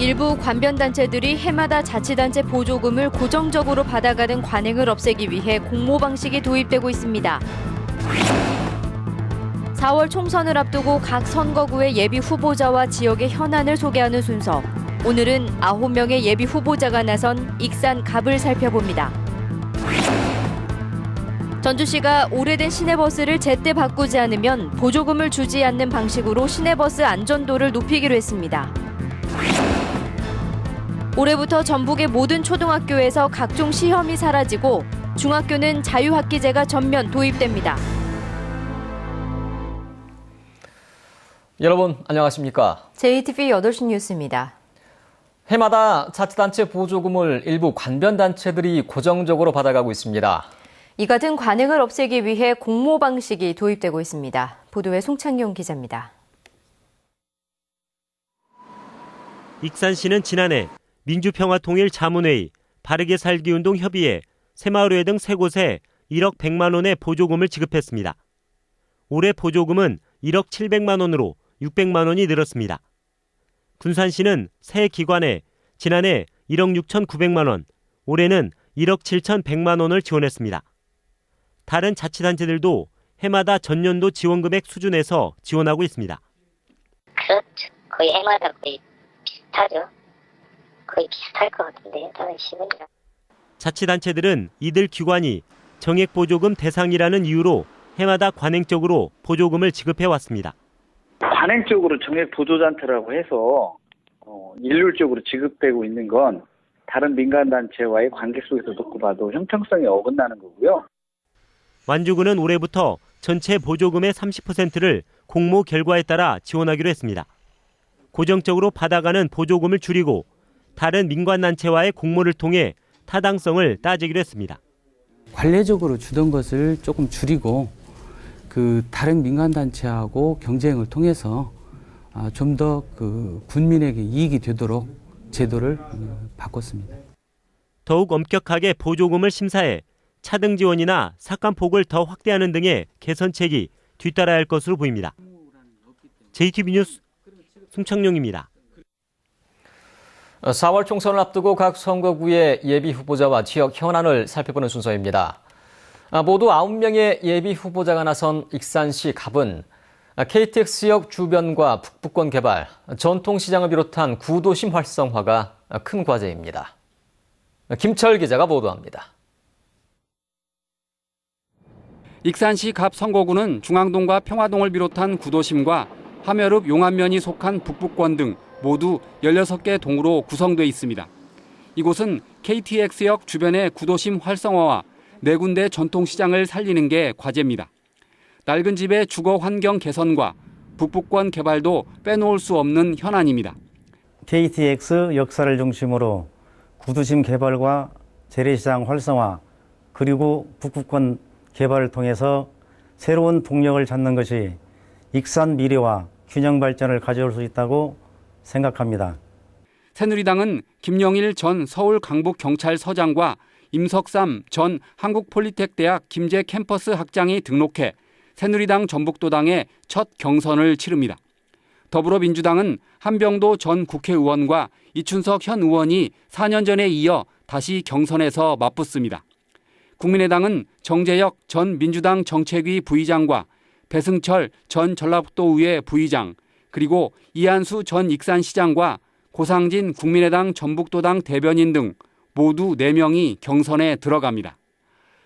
일부 관변단체들이 해마다 자치단체 보조금을 고정적으로 받아가는 관행을 없애기 위해 공모 방식이 도입되고 있습니다. 4월 총선을 앞두고 각 선거구의 예비 후보자와 지역의 현안을 소개하는 순서. 오늘은 9명의 예비 후보자가 나선 익산 갑을 살펴봅니다. 전주시가 오래된 시내버스를 제때 바꾸지 않으면 보조금을 주지 않는 방식으로 시내버스 안전도를 높이기로 했습니다. 올해부터 전북의 모든 초등학교에서 각종 시험이 사라지고 중학교는 자유학기제가 전면 도입됩니다. 여러분 안녕하십니까? JTV 8시 뉴스입니다. 해마다 자치단체 보조금을 일부 관변단체들이 고정적으로 받아가고 있습니다. 이 같은 관행을 없애기 위해 공모 방식이 도입되고 있습니다. 보도에 송창용 기자입니다. 익산시는 지난해 민주평화통일자문회의, 바르게 살기운동 협의회, 새마을회 등 3곳에 1억 100만 원의 보조금을 지급했습니다. 올해 보조금은 1억 700만 원으로 600만 원이 늘었습니다. 군산시는 새 기관에 지난해 1억 6,900만 원, 올해는 1억 7,100만 원을 지원했습니다. 다른 자치단체들도 해마다 전년도 지원금액 수준에서 지원하고 있습니다. 그렇죠. 거의 해마다 거의 비슷하죠. 거의 비슷할 것 같은데 다른 시군이랑. 자치단체들은 이들 기관이 정액보조금 대상이라는 이유로 해마다 관행적으로 보조금을 지급해왔습니다. 관행적으로 정액보조단체라고 해서 일률적으로 지급되고 있는 건 다른 민간단체와의 관계 속에서 놓고 봐도 형평성이 어긋나는 거고요. 완주군은 올해부터 전체 보조금의 30%를 공모 결과에 따라 지원하기로 했습니다. 고정적으로 받아가는 보조금을 줄이고 다른 민간단체와의 공모를 통해 타당성을 따지기로 했습니다. 관례적으로 주던 것을 조금 줄이고 다른 민간단체하고 경쟁을 통해서 좀 더 군민에게 이익이 되도록 제도를 바꿨습니다. 더욱 엄격하게 보조금을 심사해 차등 지원이나 삭감폭을 더 확대하는 등의 개선책이 뒤따라야 할 것으로 보입니다. JTB 뉴스 송창용입니다. 4월 총선을 앞두고 각 선거구의 예비 후보자와 지역 현안을 살펴보는 순서입니다. 모두 9명의 예비 후보자가 나선 익산시 갑은 KTX역 주변과 북부권 개발, 전통시장을 비롯한 구도심 활성화가 큰 과제입니다. 김철 기자가 보도합니다. 익산시 갑 선거구는 중앙동과 평화동을 비롯한 구도심과 하멸읍 용안면이 속한 북부권 등 모두 16개 동으로 구성돼 있습니다. 이곳은 KTX역 주변의 구도심 활성화와 4군데 전통시장을 살리는 게 과제입니다. 낡은 집의 주거 환경 개선과 북부권 개발도 빼놓을 수 없는 현안입니다. KTX 역사를 중심으로 구도심 개발과 재래시장 활성화 그리고 북부권 개발을 통해서 새로운 동력을 찾는 것이 익산 미래와 균형 발전을 가져올 수 있다고 생각합니다. 새누리당은 김영일 전 서울 강북경찰서장과 임석삼 전 한국폴리텍대학 김제 캠퍼스 학장이 등록해 새누리당 전북도당의 첫 경선을 치릅니다. 더불어민주당은 한병도 전 국회의원과 이춘석 현 의원이 4년 전에 이어 다시 경선에서 맞붙습니다. 국민의당은 정재혁 전 민주당 정책위 부의장과 배승철 전 전라북도의회 부의장, 그리고 이한수 전 익산시장과 고상진 국민의당 전북도당 대변인 등 모두 4명이 경선에 들어갑니다.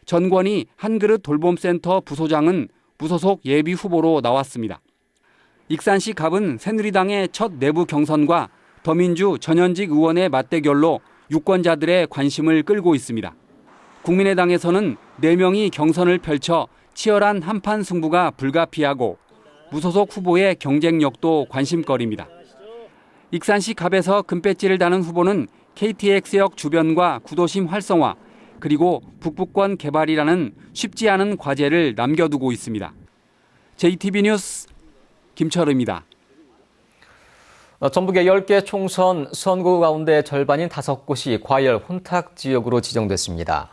전권희 한그릇 돌봄센터 부소장은 무소속 예비 후보로 나왔습니다. 익산시 갑은 새누리당의 첫 내부 경선과 더민주 전현직 의원의 맞대결로 유권자들의 관심을 끌고 있습니다. 국민의당에서는 4명이 경선을 펼쳐 치열한 한판 승부가 불가피하고 무소속 후보의 경쟁력도 관심거리입니다. 익산시 갑에서 금배지를 다는 후보는 KTX역 주변과 구도심 활성화, 그리고 북부권 개발이라는 쉽지 않은 과제를 남겨두고 있습니다. JTB 뉴스 김철우입니다. 전북의 10개 총선 선거구 가운데 절반인 5곳이 과열 혼탁 지역으로 지정됐습니다.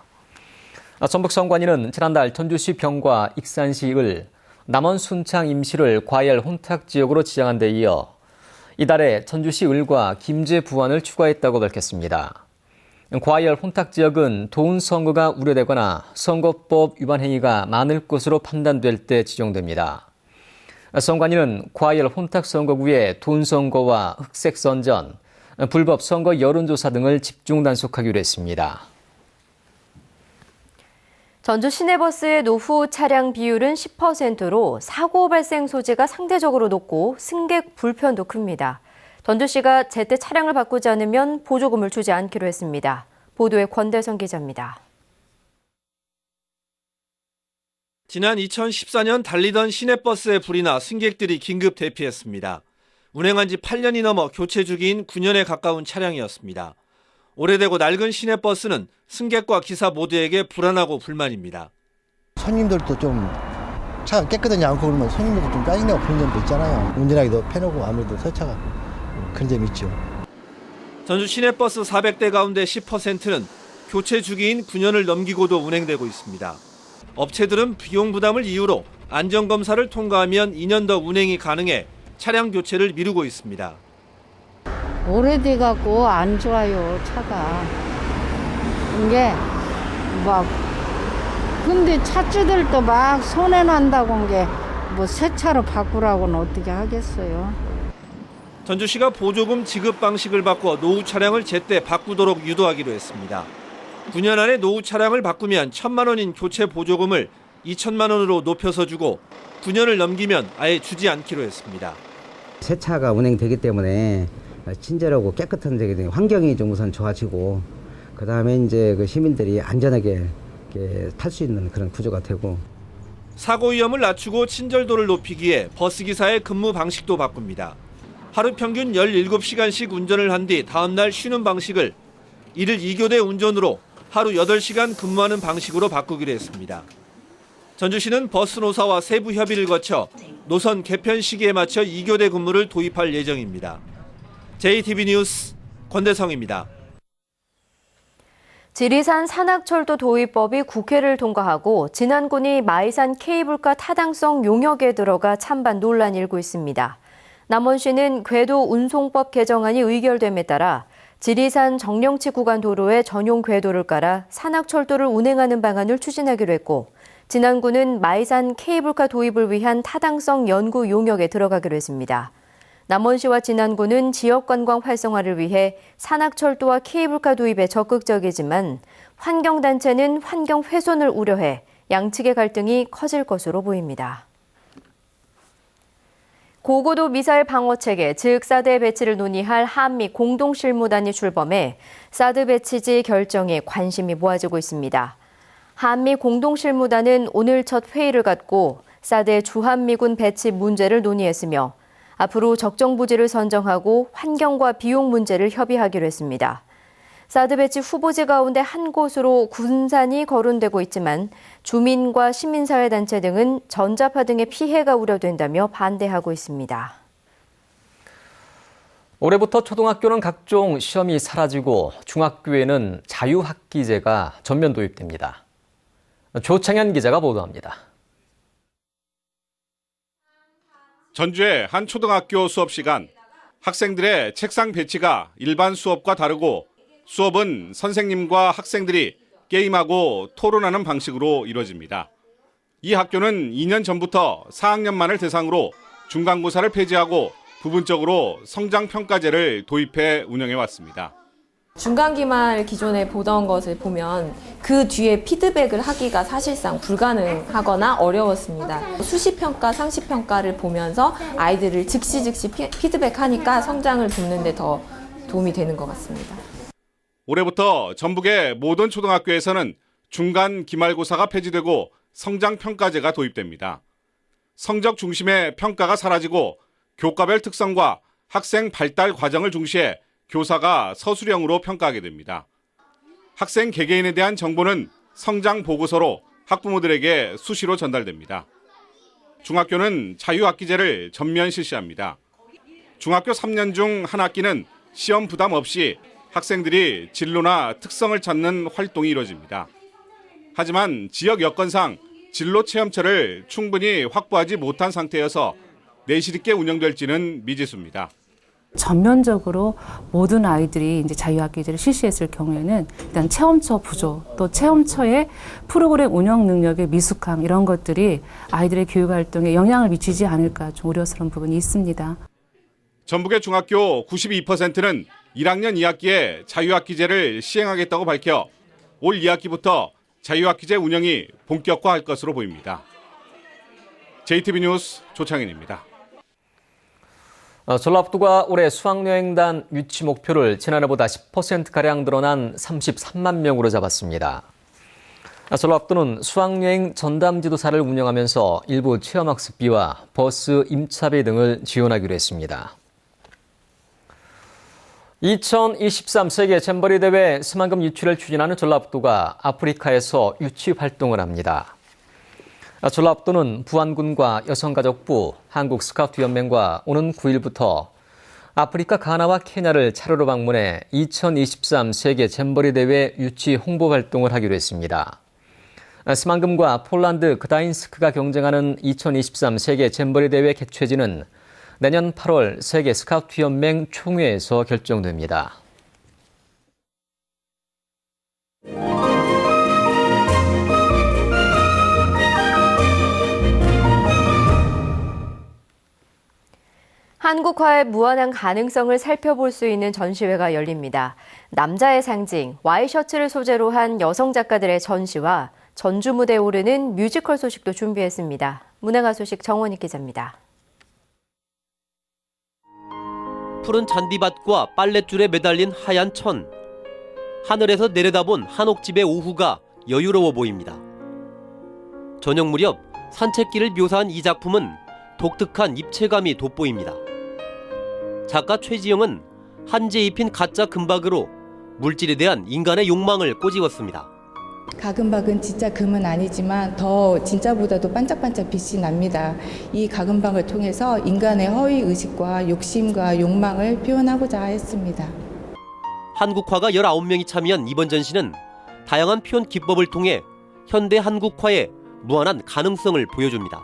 전북 선관위는 지난달 전주시 병과 익산시을 남원 순창 임시를 과열 혼탁 지역으로 지정한 데 이어 이달에 전주시 을과 김제 부안을 추가했다고 밝혔습니다. 과열 혼탁 지역은 도운 선거가 우려되거나 선거법 위반 행위가 많을 것으로 판단될 때 지정됩니다. 선관위는 과열 혼탁 선거구의 도운 선거와 흑색 선전, 불법 선거 여론조사 등을 집중 단속하기로 했습니다. 전주 시내버스의 노후 차량 비율은 10%로 사고 발생 소지가 상대적으로 높고 승객 불편도 큽니다. 전주시가 제때 차량을 바꾸지 않으면 보조금을 주지 않기로 했습니다. 보도에 권대성 기자입니다. 지난 2014년 달리던 시내버스에 불이 나 승객들이 긴급 대피했습니다. 운행한 지 8년이 넘어 교체 주기인 9년에 가까운 차량이었습니다. 오래되고 낡은 시내버스는 승객과 기사 모두에게 불안하고 불만입니다. 손님들도 좀 차가 깨끗하지 않고 그러면 손님들도 좀 짜증내고 그런 점도 있잖아요. 운전하기도 편하고 아무래도 세차가 그런 점이 있죠. 전주 시내버스 400대 가운데 10%는 교체 주기인 9년을 넘기고도 운행되고 있습니다. 업체들은 비용 부담을 이유로 안전검사를 통과하면 2년 더 운행이 가능해 차량 교체를 미루고 있습니다. 오래돼갖고 안 좋아요, 차가. 이게 막 근데 차주들도 막 손해난다고 한 게 뭐 새 차로 바꾸라고는 어떻게 하겠어요. 전주시가 보조금 지급 방식을 바꿔 노후 차량을 제때 바꾸도록 유도하기로 했습니다. 9년 안에 노후 차량을 바꾸면 1,000만 원인 교체 보조금을 2천만 원으로 높여서 주고 9년을 넘기면 아예 주지 않기로 했습니다. 새 차가 운행되기 때문에 친절하고 깨끗한 데기 환경이 좀 우선 좋아지고 그다음에 이제 그 시민들이 안전하게 탈 수 있는 그런 구조가 되고 사고 위험을 낮추고 친절도를 높이기에 버스기사의 근무 방식도 바꿉니다. 하루 평균 17시간씩 운전을 한 뒤 다음 날 쉬는 방식을 이를 2교대 운전으로 하루 8시간 근무하는 방식으로 바꾸기로 했습니다. 전주시는 버스 노사와 세부 협의를 거쳐 노선 개편 시기에 맞춰 2교대 근무를 도입할 예정입니다. JTB 뉴스 권대성입니다. 지리산 산악철도 도입법이 국회를 통과하고 진안군이 마이산 케이블카 타당성 용역에 들어가 찬반 논란이 일고 있습니다. 남원시는 궤도 운송법 개정안이 의결됨에 따라 지리산 정령치 구간 도로에 전용 궤도를 깔아 산악철도를 운행하는 방안을 추진하기로 했고 진안군은 마이산 케이블카 도입을 위한 타당성 연구 용역에 들어가기로 했습니다. 남원시와 진안군은 지역관광 활성화를 위해 산악철도와 케이블카 도입에 적극적이지만 환경단체는 환경 훼손을 우려해 양측의 갈등이 커질 것으로 보입니다. 고고도 미사일 방어 체계, 즉 사드의 배치를 논의할 한미 공동실무단이 출범해 사드 배치지 결정에 관심이 모아지고 있습니다. 한미 공동실무단은 오늘 첫 회의를 갖고 사드의 주한미군 배치 문제를 논의했으며 앞으로 적정 부지를 선정하고 환경과 비용 문제를 협의하기로 했습니다. 사드 배치 후보지 가운데 한 곳으로 군산이 거론되고 있지만 주민과 시민사회단체 등은 전자파 등의 피해가 우려된다며 반대하고 있습니다. 올해부터 초등학교는 각종 시험이 사라지고 중학교에는 자유학기제가 전면 도입됩니다. 조창현 기자가 보도합니다. 전주의 한 초등학교 수업 시간, 학생들의 책상 배치가 일반 수업과 다르고 수업은 선생님과 학생들이 게임하고 토론하는 방식으로 이루어집니다. 이 학교는 2년 전부터 4학년만을 대상으로 중간고사를 폐지하고 부분적으로 성장평가제를 도입해 운영해왔습니다. 중간기말 기존에 보던 것을 보면 그 뒤에 피드백을 하기가 사실상 불가능하거나 어려웠습니다. 수시평가, 상시평가를 보면서 아이들을 즉시 피드백하니까 성장을 돕는 데 더 도움이 되는 것 같습니다. 올해부터 전북의 모든 초등학교에서는 중간 기말고사가 폐지되고 성장평가제가 도입됩니다. 성적 중심의 평가가 사라지고 교과별 특성과 학생 발달 과정을 중시해 교사가 서술형으로 평가하게 됩니다. 학생 개개인에 대한 정보는 성장 보고서로 학부모들에게 수시로 전달됩니다. 중학교는 자유학기제를 전면 실시합니다. 중학교 3년 중 한 학기는 시험 부담 없이 학생들이 진로나 특성을 찾는 활동이 이루어집니다. 하지만 지역 여건상 진로 체험처를 충분히 확보하지 못한 상태여서 내실 있게 운영될지는 미지수입니다. 전면적으로 모든 아이들이 이제 자유학기제를 실시했을 경우에는 일단 체험처 부조, 또 체험처의 프로그램 운영 능력의 미숙함 이런 것들이 아이들의 교육 활동에 영향을 미치지 않을까 좀 우려스러운 부분이 있습니다. 전북의 중학교 92%는 1학년 2학기에 자유학기제를 시행하겠다고 밝혀 올 2학기부터 자유학기제 운영이 본격화할 것으로 보입니다. JTB 뉴스 조창현입니다. 전라북도가 올해 수학여행단 유치 목표를 지난해보다 10%가량 늘어난 33만 명으로 잡았습니다. 전라북도는 수학여행 전담지도사를 운영하면서 일부 체험학습비와 버스 임차비 등을 지원하기로 했습니다. 2023 세계 잼버리 대회 스만금 유치를 추진하는 전라북도가 아프리카에서 유치 활동을 합니다. 전라북도는 부안군과 여성가족부, 한국스카우트연맹과 오는 9일부터 아프리카 가나와 케냐를 차례로 방문해 2023 세계 잼버리 대회 유치 홍보 활동을 하기로 했습니다. 스만금과 폴란드 그다인스크가 경쟁하는 2023 세계 잼버리 대회 개최지는 내년 8월 세계 스카우트연맹 총회에서 결정됩니다. 한국화의 무한한 가능성을 살펴볼 수 있는 전시회가 열립니다. 남자의 상징, 와이셔츠를 소재로 한 여성 작가들의 전시와 전주 무대에 오르는 뮤지컬 소식도 준비했습니다. 문화가 소식 정원익 기자입니다. 푸른 잔디밭과 빨랫줄에 매달린 하얀 천. 하늘에서 내려다본 한옥집의 오후가 여유로워 보입니다. 저녁 무렵 산책길을 묘사한 이 작품은 독특한 입체감이 돋보입니다. 작가 최지영은 한지에 입힌 가짜 금박으로 물질에 대한 인간의 욕망을 꼬집었습니다. 가금박은 진짜 금은 아니지만 더 진짜보다도 반짝반짝 빛이 납니다. 이 가금박을 통해서 인간의 허위의식과 욕심과 욕망을 표현하고자 했습니다. 한국화가 19명이 참여한 이번 전시는 다양한 표현 기법을 통해 현대 한국화의 무한한 가능성을 보여줍니다.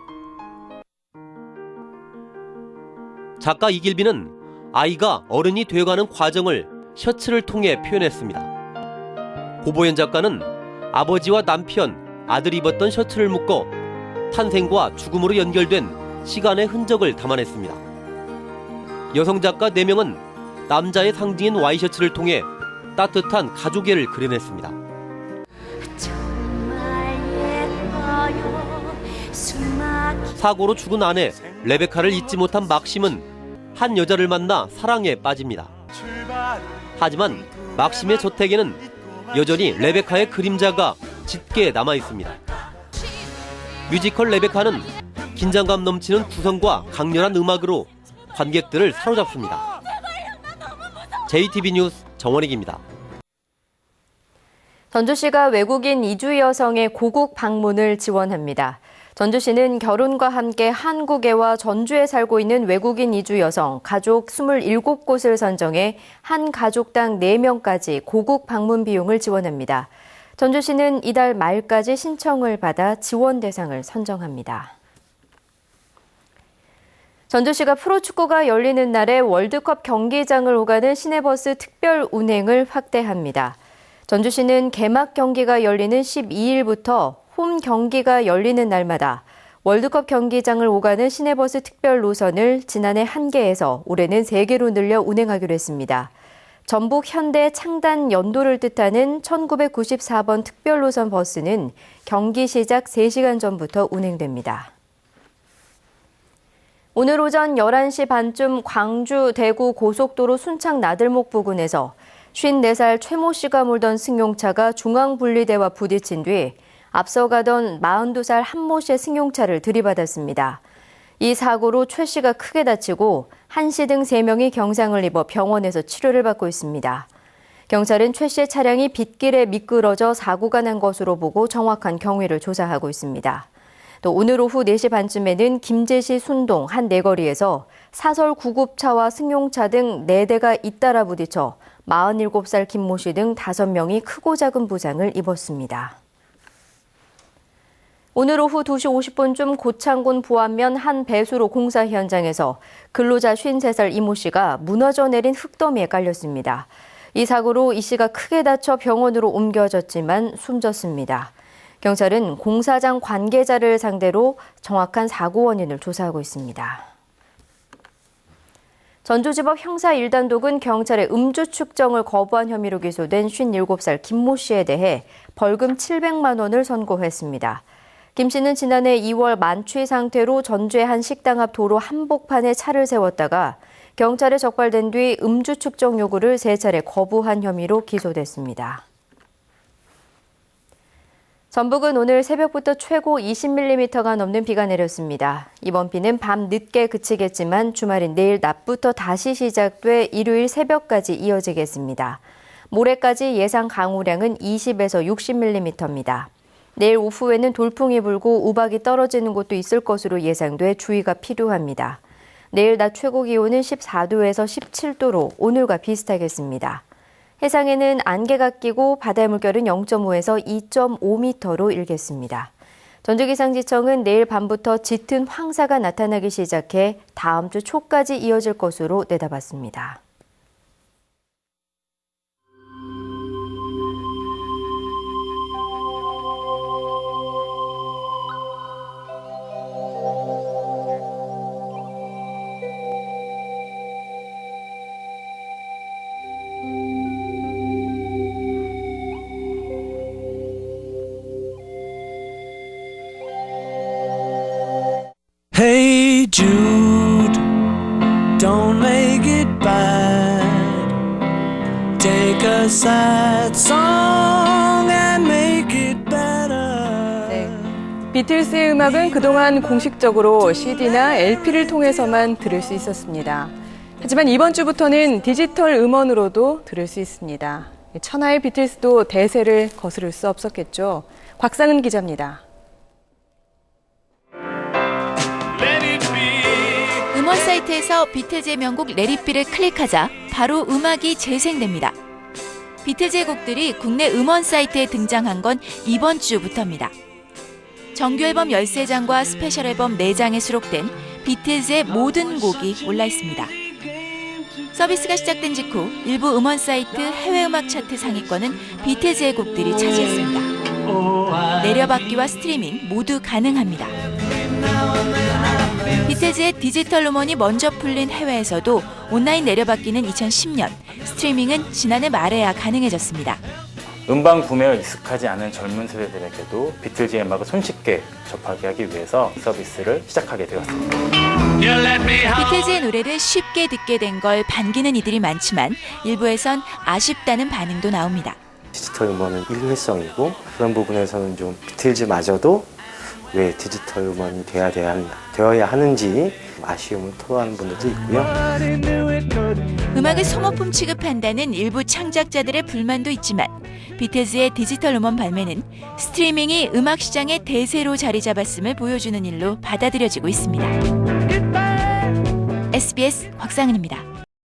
작가 이길비는 아이가 어른이 되어가는 과정을 셔츠를 통해 표현했습니다. 고보현 작가는 아버지와 남편, 아들이 입었던 셔츠를 묶어 탄생과 죽음으로 연결된 시간의 흔적을 담아냈습니다. 여성 작가 4명은 남자의 상징인 와이셔츠를 통해 따뜻한 가족애를 그려냈습니다. 사고로 죽은 아내 레베카를 잊지 못한 막심은 한 여자를 만나 사랑에 빠집니다. 하지만 막심의 저택에는 여전히 레베카의 그림자가 짙게 남아있습니다. 뮤지컬 레베카는 긴장감 넘치는 구성과 강렬한 음악으로 관객들을 사로잡습니다. JTB 뉴스 정원익입니다. 전주시가 외국인 이주 여성의 고국 방문을 지원합니다. 전주시는 결혼과 함께 한국에와 전주에 살고 있는 외국인 이주 여성 가족 27곳을 선정해 한 가족당 4명까지 고국 방문 비용을 지원합니다. 전주시는 이달 말까지 신청을 받아 지원 대상을 선정합니다. 전주시가 프로축구가 열리는 날에 월드컵 경기장을 오가는 시내버스 특별 운행을 확대합니다. 전주시는 개막 경기가 열리는 12일부터 홈 경기가 열리는 날마다 월드컵 경기장을 오가는 시내버스 특별 노선을 지난해 1개에서 올해는 3개로 늘려 운행하기로 했습니다. 전북 현대 창단 연도를 뜻하는 1994번 특별 노선 버스는 경기 시작 3시간 전부터 운행됩니다. 오늘 오전 11시 반쯤 광주 대구 고속도로 순창 나들목 부근에서 54살 최모 씨가 몰던 승용차가 중앙분리대와 부딪힌 뒤 앞서가던 42살 한모 씨의 승용차를 들이받았습니다. 이 사고로 최 씨가 크게 다치고 한 씨 등 3명이 경상을 입어 병원에서 치료를 받고 있습니다. 경찰은 최 씨의 차량이 빗길에 미끄러져 사고가 난 것으로 보고 정확한 경위를 조사하고 있습니다. 또 오늘 오후 4시 반쯤에는 김제시 순동 한 내거리에서 사설 구급차와 승용차 등 4대가 잇따라 부딪혀 47살 김모 씨 등 5명이 크고 작은 부상을 입었습니다. 오늘 오후 2시 50분쯤 고창군 부안면 한 배수로 공사 현장에서 근로자 53살 이모 씨가 무너져 내린 흙더미에 깔렸습니다. 이 사고로 이 씨가 크게 다쳐 병원으로 옮겨졌지만 숨졌습니다. 경찰은 공사장 관계자를 상대로 정확한 사고 원인을 조사하고 있습니다. 전주지법 형사 1단독은 경찰의 음주 측정을 거부한 혐의로 기소된 57살 김모 씨에 대해 벌금 700만 원을 선고했습니다. 김 씨는 지난해 2월 만취 상태로 전주의 한 식당 앞 도로 한복판에 차를 세웠다가 경찰에 적발된 뒤 음주 측정 요구를 3차례 거부한 혐의로 기소됐습니다. 전북은 오늘 새벽부터 최고 20mm가 넘는 비가 내렸습니다. 이번 비는 밤 늦게 그치겠지만 주말인 내일 낮부터 다시 시작돼 일요일 새벽까지 이어지겠습니다. 모레까지 예상 강우량은 20에서 60mm입니다. 내일 오후에는 돌풍이 불고 우박이 떨어지는 곳도 있을 것으로 예상돼 주의가 필요합니다. 내일 낮 최고 기온은 14도에서 17도로 오늘과 비슷하겠습니다. 해상에는 안개가 끼고 바다의 물결은 0.5에서 2.5m로 일겠습니다. 전주기상지청은 내일 밤부터 짙은 황사가 나타나기 시작해 다음 주 초까지 이어질 것으로 내다봤습니다. Hey Jude, don't make it bad. Take a sad song and make it better. 네. 비틀스의 음악은 그동안 공식적으로 CD나 LP를 통해서만 들을 수 있었습니다. 하지만 이번 주부터는 디지털 음원으로도 들을 수 있습니다. 천하의 비틀스도 대세를 거스를 수 없었겠죠. 곽상은 기자입니다. 음원 사이트에서 비틀즈의 명곡 레릿비를 클릭하자 바로 음악이 재생됩니다. 비틀즈의 곡들이 국내 음원 사이트에 등장한 건 이번 주부터입니다. 정규 앨범 13장과 스페셜 앨범 4장에 수록된 비틀즈의 모든 곡이 올라 있습니다. 서비스가 시작된 직후 일부 음원 사이트 해외 음악 차트 상위권은 비틀즈의 곡들이 차지했습니다. 내려받기와 스트리밍 모두 가능합니다. 비틀즈의 디지털 음원이 먼저 풀린 해외에서도 온라인 내려받기는 2010년, 스트리밍은 지난해 말에야 가능해졌습니다. 음반 구매에 익숙하지 않은 젊은 세대들에게도 비틀즈의 음악을 손쉽게 접하게 하기 위해서 서비스를 시작하게 되었습니다. 비틀즈의 노래를 쉽게 듣게 된 걸 반기는 이들이 많지만 일부에선 아쉽다는 반응도 나옵니다. 디지털 음원은 일회성이고 그런 부분에서는 좀 비틀즈마저도 왜 디지털 음원이 되어야 하는지 아쉬움을 토로하는 분들도 있고요. 음악을 소모품 취급한다는 일부 창작자들의 불만도 있지만 비틀즈의 디지털 음원 발매는 스트리밍이 음악 시장의 대세로 자리 잡았음을 보여주는 일로 받아들여지고 있습니다. SBS 곽상은입니다.